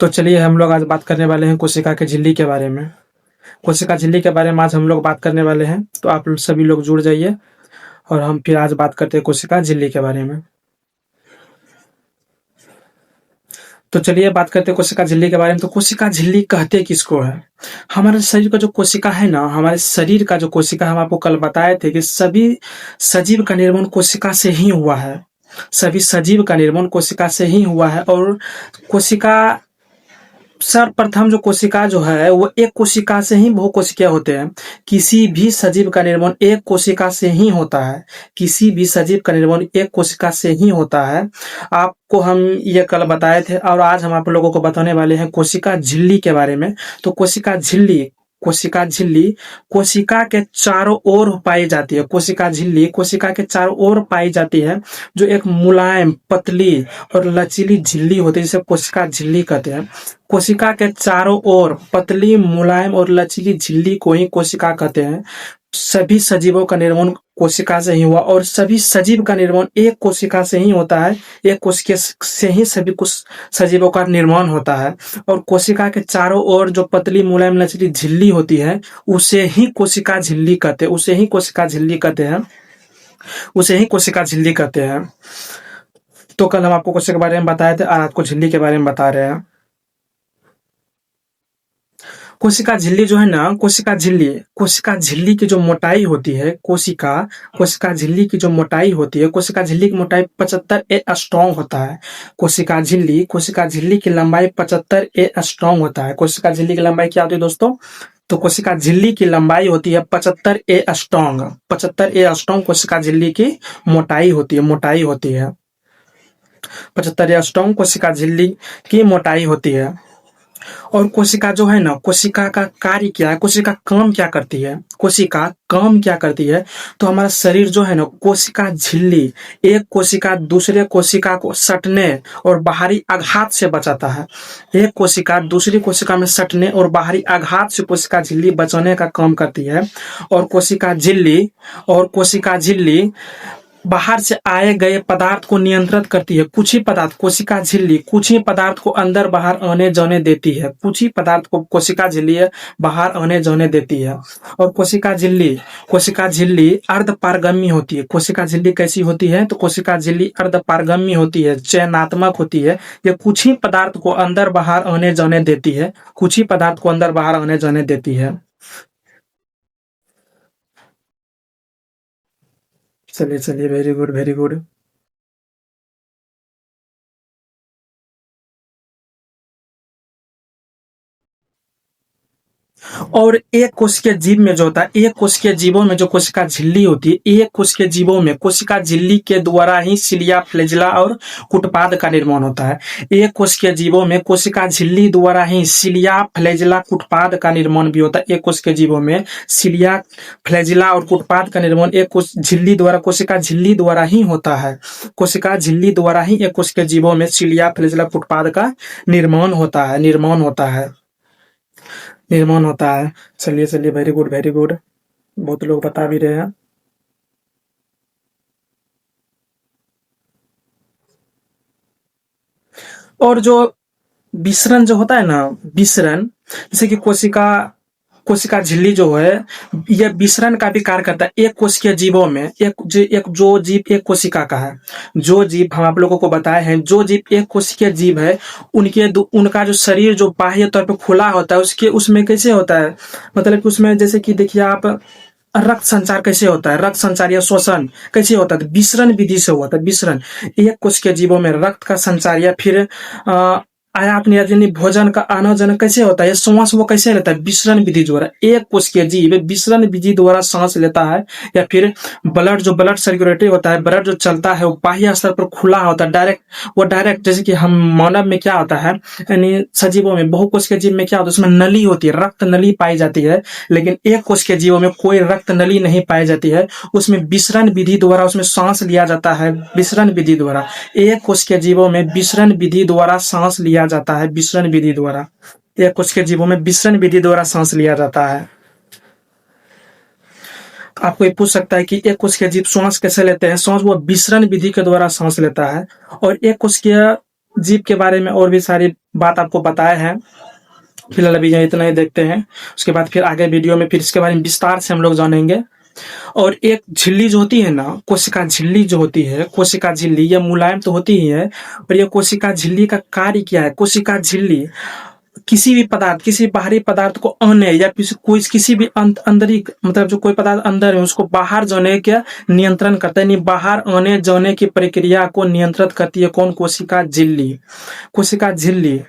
तो चलिए हम लोग आज बात करने वाले हैं कोशिका के झिल्ली के बारे में। कोशिका झिल्ली के बारे में आज हम लोग बात करने वाले हैं, तो आप सभी लोग जुड़ जाइए और हम फिर आज बात करते हैं कोशिका झिल्ली के बारे में। तो चलिए बात करते हैं कोशिका झिल्ली के बारे में। तो कोशिका झिल्ली कहते किसको है? हमारे शरीर का जो कोशिका है ना, हमारे शरीर का जो कोशिका, हम आपको कल बताए थे कि सभी सजीव का निर्माण कोशिका से ही हुआ है। सभी सजीव का निर्माण कोशिका से ही हुआ है। और कोशिका, सर्वप्रथम जो कोशिका जो है वो एक कोशिका से ही बहुकोशिकीय होते हैं। किसी भी सजीव का निर्माण एक कोशिका से ही होता है। किसी भी सजीव का निर्माण एक कोशिका से ही होता है। आपको हम ये कल बताए थे और आज हम आप लोगों को बताने वाले हैं कोशिका झिल्ली के बारे में। तो कोशिका झिल्ली कोशिका के चारों ओर पाई जाती है। कोशिका झिल्ली कोशिका के चारों ओर पाई जाती है, जो एक मुलायम, पतली और लचीली झिल्ली होती है, जिसे कोशिका झिल्ली कहते हैं। कोशिका के चारों ओर पतली, मुलायम और लचीली झिल्ली को ही कोशिका कहते हैं। सभी सजीवों का निर्माण कोशिका से ही हुआ और सभी सजीव का निर्माण एक कोशिका से ही होता है। एक कोशिका से ही सभी कुछ सजीवों का निर्माण होता है। और कोशिका के चारों ओर जो पतली, मुलायम, लचीली झिल्ली होती है, उसे ही कोशिका झिल्ली कहते हैं। उसे ही कोशिका झिल्ली कहते हैं। उसे ही कोशिका झिल्ली कहते हैं। तो कल हम आपको कोशिका के बारे में बताए थे, आज आपको झिल्ली के बारे में बता रहे हैं। कोशिका झिल्ली जो है ना, कोशिका झिल्ली की जो मोटाई होती है, कोशिका झिल्ली की जो मोटाई होती है, कोशिका झिल्ली की मोटाई 75 एंगस्ट्रॉम होता है। कोशिका झिल्ली की लंबाई 75 एंगस्ट्रॉम होता है। कोशिका झिल्ली की लंबाई क्या होती है दोस्तों? तो कोशिका झिल्ली की लंबाई होती है 75 एंगस्ट्रॉम। 75 एंगस्ट्रॉम कोशिका झिल्ली की मोटाई होती है। 75 एंगस्ट्रॉम कोशिका झिल्ली की मोटाई होती है। और कोशिका जो है ना, कोशिका का कार्य क्या है? कोशिका काम क्या करती है? तो हमारा शरीर जो है ना, कोशिका झिल्ली एक कोशिका दूसरे कोशिका को सटने और बाहरी आघात से बचाता है। एक कोशिका दूसरी कोशिका में सटने और बाहरी आघात से कोशिका झिल्ली बचाने का काम करती है। और कोशिका झिल्ली बाहर से आए गए पदार्थ को नियंत्रित करती है। कोशिका झिल्ली कुछ ही पदार्थ को अंदर बाहर आने जाने देती है। कुछ ही पदार्थ को कोशिका झिल्ली बाहर आने जाने देती है। और कोशिका झिल्ली अर्धपारगम्य होती है। कोशिका झिल्ली कैसी होती है? तो कोशिका झिल्ली अर्धपारगम्य होती है, चयनात्मक होती है। ये कुछ ही पदार्थ को अंदर बाहर आने जाने देती है। चलिए, वेरी गुड। और एक कोशिकीय जीव में जो होता है, एक कोशिकीय जीवों में जो कोशिका झिल्ली होती है, एक कोशिकीय जीवों में कोशिका झिल्ली के द्वारा ही सिलिया, फ्लैजिला और कुटपाद का निर्माण होता है। एक कोशिकीय जीवों में कोशिका झिल्ली द्वारा ही सिलिया, फ्लैजिला, कुटपाद का निर्माण भी होता है। एक कोशिकीय जीवों में सिलिया, फ्लैजिला और कुटपाद का निर्माण कोशिका झिल्ली द्वारा ही होता है। कोशिका झिल्ली द्वारा ही एक कोशिकीय जीवों में सिलिया, फ्लैजिला, कुटपाद का निर्माण होता है। चलिए, वेरी गुड। बहुत लोग बता भी रहे हैं। और जो विसरण जो होता है ना, जैसे कि कोशिका झिल्ली जो है, यह विसरण का भी कार्य करता है। एक कोशिकीय जीवों में जो जीव एक कोशिका का है, जो जीव हम आप लोगों को बताए हैं, जो जीव एक कोशिकीय जीव है, उनका जो शरीर जो बाह्य तौर पर खुला होता है, उसमें कैसे होता है? मतलब कि उसमें जैसे कि देखिए आप, रक्त संचार कैसे होता है? रक्त संचार या श्वसन कैसे होता है? विसरण विधि से होता है। विसरण, एक कोशिकीय जीवों में रक्त का संचार या फिर आयात यानी भोजन का आना जाना कैसे होता है? श्वास वो कैसे लेता है? विसरण विधि द्वारा। एक कोशिकीय जीव विसरण विधि द्वारा सांस लेता है, या फिर ब्लड सर्कुलेटरी होता है, ब्लड जो चलता है वो बाह्य स्तर पर खुला होता है, डायरेक्ट। जैसे कि हम मानव में क्या होता है, यानी सजीवों में, बहुकोशिकीय जीव में क्या होता है, उसमें नली होती है, रक्त नली पाई जाती है। लेकिन एक कोशिकीय जीवों में कोई रक्त नली नहीं पाई जाती है। उसमें विसरण विधि द्वारा उसमें सांस लिया जाता है। विसरण विधि द्वारा एक कोशिकीय जीवों में विसरण विधि द्वारा सांस लिया जाता है। विसरण विधि द्वारा एक कोशिकीय जीवों में विसरण विधि द्वारा सांस लिया जाता है। आपको ये पूछ सकता है कि एक कोशिकीय जीव श्वास कैसे लेते हैं? श्वास वो विसरण विधि के द्वारा सांस लेता है। और एक कोशिकीय जीव के बारे में और भी सारी बात आपको बताया है। फिलहाल अभी यहाँ इतना ही देखते हैं, उसके बाद फिर आगे वीडियो में फिर इसके बारे में विस्तार से हम लोग जानेंगे। और एक झिल्ली जो होती है ना, कोशिका झिल्ली जो होती है, कोशिका झिल्ली ये मुलायम तो होती ही है, पर ये कोशिका झिल्ली का कार्य क्या है? कोशिका झिल्ली किसी भी पदार्थ, किसी बाहरी पदार्थ को आने या कोई किसी भी अंदरी, मतलब जो कोई पदार्थ अंदर है उसको बाहर जाने के नियंत्रण करता है, यानी बाहर आने जाने की प्रक्रिया को नियंत्रित करती है कौन? कोशिका झिल्ली। कोशिका झिल्ली